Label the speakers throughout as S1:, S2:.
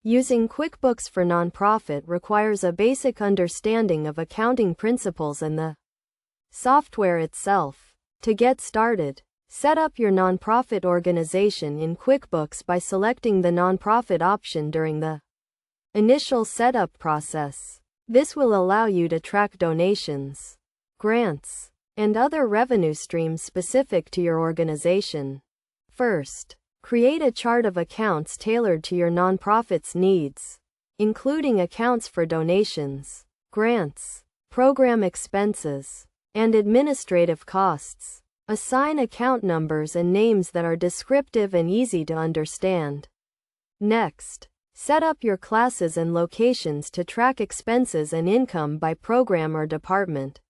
S1: Using QuickBooks for nonprofit requires a basic understanding of accounting principles and the software itself. To get started, set up your nonprofit organization in QuickBooks by selecting the nonprofit option during the initial setup process. This will allow you to track donations, grants, and other revenue streams specific to your organization. First, create a chart of accounts tailored to your nonprofit's needs, including accounts for donations, grants, program expenses, and administrative costs. Assign account numbers and names that are descriptive and easy to understand. Next, set up your classes and locations to track expenses and income by program or department.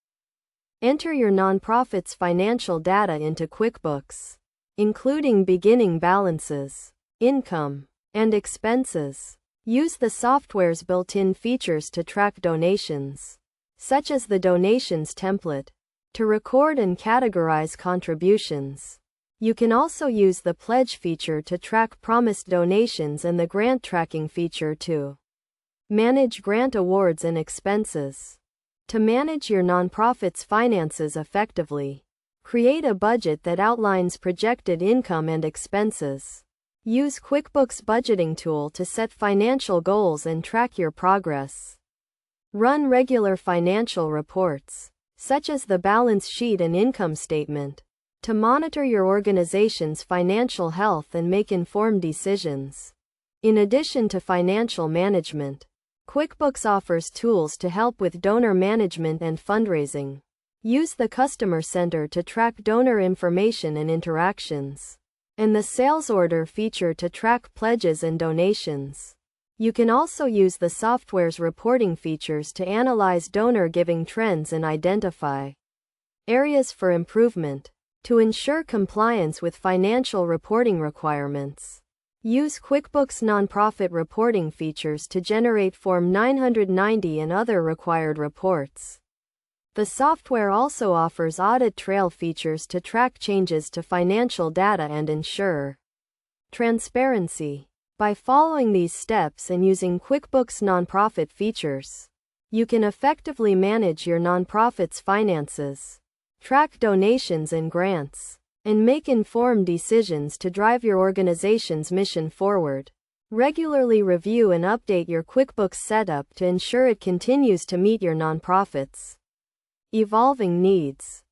S1: Enter your nonprofit's financial data into QuickBooks, including beginning balances, income, and expenses. Use the software's built-in features to track donations, such as the donations template, to record and categorize contributions. You can also use the pledge feature to track promised donations and the grant tracking feature to manage grant awards and expenses. To manage your nonprofit's finances effectively, create a budget that outlines projected income and expenses. Use QuickBooks budgeting tool to set financial goals and track your progress. Run regular financial reports, such as the balance sheet and income statement, to monitor your organization's financial health and make informed decisions. In addition to financial management, QuickBooks offers tools to help with donor management and fundraising. Use the Customer Center to track donor information and interactions, and the Sales Order feature to track pledges and donations. You can also use the software's reporting features to analyze donor giving trends and identify areas for improvement. To ensure compliance with financial reporting requirements, use QuickBooks nonprofit reporting features to generate Form 990 and other required reports. The software also offers audit trail features to track changes to financial data and ensure transparency. By following these steps and using QuickBooks nonprofit features, you can effectively manage your nonprofit's finances, track donations and grants, and make informed decisions to drive your organization's mission forward. Regularly review and update your QuickBooks setup to ensure it continues to meet your nonprofit's evolving needs.